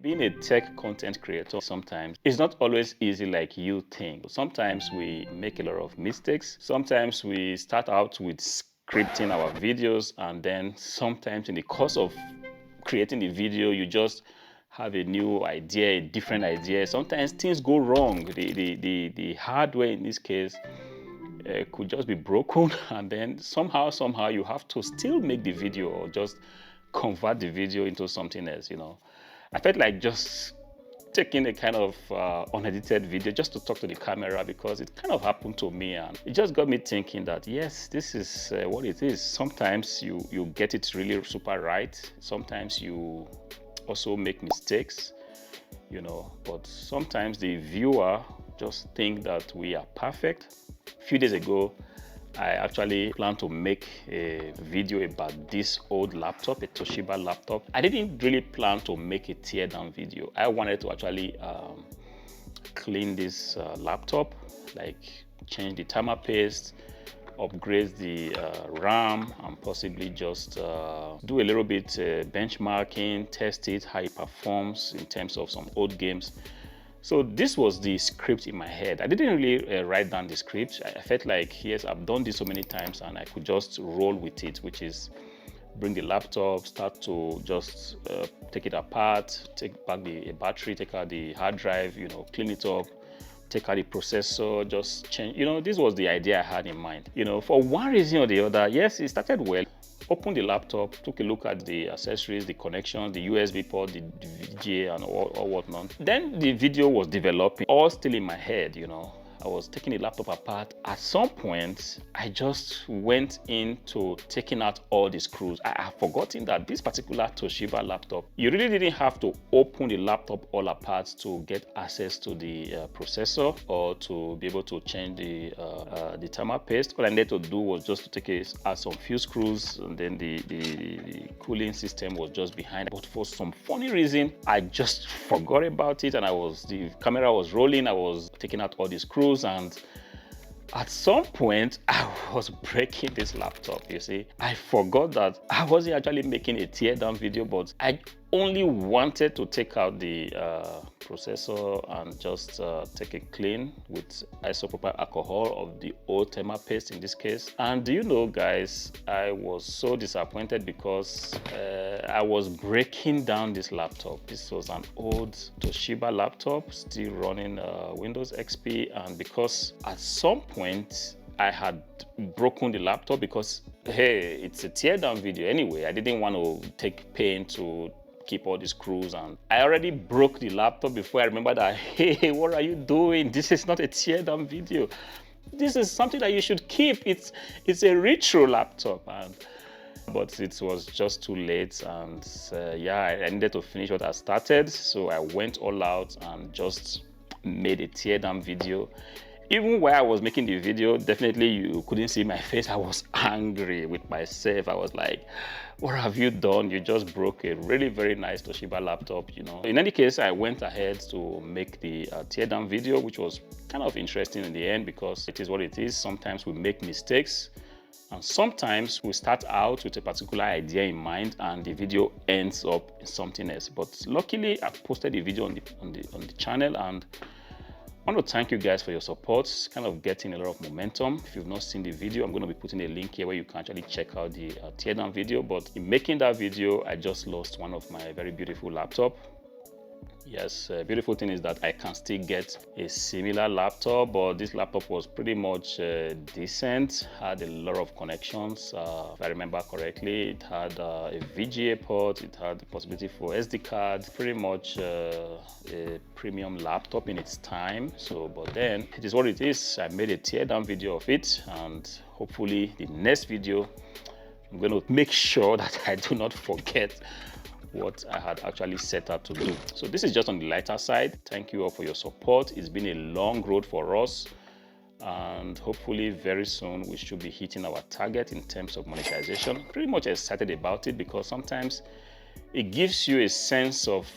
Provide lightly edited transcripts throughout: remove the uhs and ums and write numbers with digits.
Being a tech content creator sometimes it's not always easy like you think. Sometimes we make a lot of mistakes. Sometimes we start out with scripting our videos, and then sometimes in the course of creating the video, you just have a new idea, a different idea. Sometimes things go wrong. The hardware in this case could just be broken, and then somehow you have to still make the video or just convert the video into something else. I felt like just taking a kind of unedited video just to talk to the camera, because it kind of happened to me, and it just got me thinking that yes, this is what it is. Sometimes you get it really super right. Sometimes you also make mistakes, but sometimes the viewer just think that we are perfect. A few days ago, I actually planned to make a video about this old laptop, a Toshiba laptop. I didn't really plan to make a teardown video. I wanted to actually clean this laptop, like change the timer paste, upgrade the RAM, and possibly just do a little bit benchmarking, test it, how it performs in terms of some old games. So this was the script in my head. I didn't really write down the script. I felt like, yes, I've done this so many times and I could just roll with it, which is bring the laptop, start to just take it apart, take back the battery, take out the hard drive, clean it up, take out the processor, just change. This was the idea I had in mind. For one reason or the other, yes, it started well. Opened the laptop, took a look at the accessories, the connections, the USB port, the VGA, and all whatnot. Then the video was developing, all still in my head. I was taking the laptop apart. At some point, I just went into taking out all the screws. I have forgotten that this particular Toshiba laptop, you really didn't have to open the laptop all apart to get access to the processor or to be able to change the timer paste. All I needed to do was just to out some few screws, and then the cooling system was just behind. But for some funny reason, I just forgot about it, and the camera was rolling. I was taking out all the screws, and at some point I was breaking this laptop. You see, I forgot that I wasn't actually making a teardown video, but I only wanted to take out the processor and just take a clean with isopropyl alcohol of the old timer paste in this case. And do you know, guys, I was so disappointed because I was breaking down this laptop. This was an old Toshiba laptop still running Windows XP, and because at some point I had broken the laptop, because hey, it's a teardown video anyway. I didn't want to take pain to keep all the screws, and I already broke the laptop before I remember that, hey, what are you doing? This is not a teardown video. This is something that you should keep. It's a retro laptop. But it was just too late, and yeah, I needed to finish what I started, so I went all out and just made a teardown video. Even while I was making the video, definitely you couldn't see my face. I was angry with myself. I was like, what have you done? You just broke a really very nice Toshiba laptop, In any case, I went ahead to make the teardown video, which was kind of interesting in the end, because it is what it is. Sometimes we make mistakes, and sometimes we start out with a particular idea in mind and the video ends up in something else. But luckily, I posted the video on the channel, and I want to thank you guys for your support. It's kind of getting a lot of momentum. If you've not seen the video, I'm going to be putting a link here where you can actually check out the teardown video. But in making that video, I just lost one of my very beautiful laptop. Yes, beautiful thing is that I can still get a similar laptop, but this laptop was pretty much decent, had a lot of connections. If I remember correctly, it had a VGA port, it had the possibility for SD card, pretty much a premium laptop in its time. But then it is what it is. I made a teardown video of it, and hopefully the next video, I'm going to make sure that I do not forget what I had actually set out to do. So this is just on the lighter side. Thank you all for your support. It's been a long road for us, and hopefully very soon we should be hitting our target in terms of monetization. Pretty much excited about it, because sometimes it gives you a sense of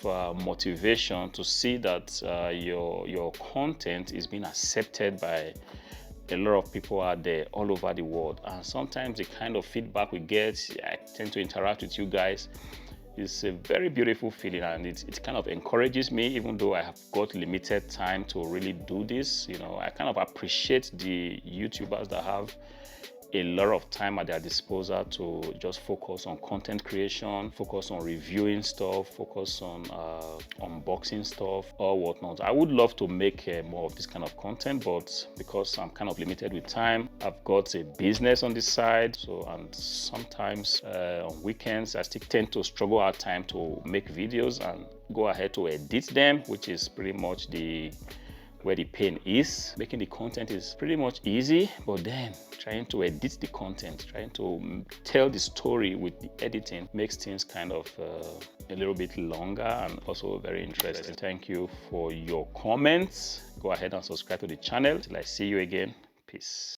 motivation to see that your content is being accepted by a lot of people out there all over the world. And sometimes the kind of feedback we get, I tend to interact with you guys, It's a very beautiful feeling, and it kind of encourages me, even though I have got limited time to really do this. You know, I kind of appreciate the YouTubers that have a lot of time at their disposal to just focus on content creation, focus on reviewing stuff, focus on unboxing stuff or whatnot. I would love to make more of this kind of content, but because I'm kind of limited with time, I've got a business on the side. So, and sometimes on weekends, I still tend to struggle at time to make videos and go ahead to edit them, which is pretty much where the pain is. Making the content is pretty much easy, but then trying to edit the content, trying to tell the story with the editing makes things kind of a little bit longer and also very interesting. Thank you for your comments. Go ahead and subscribe to the channel. Till I see you again. Peace.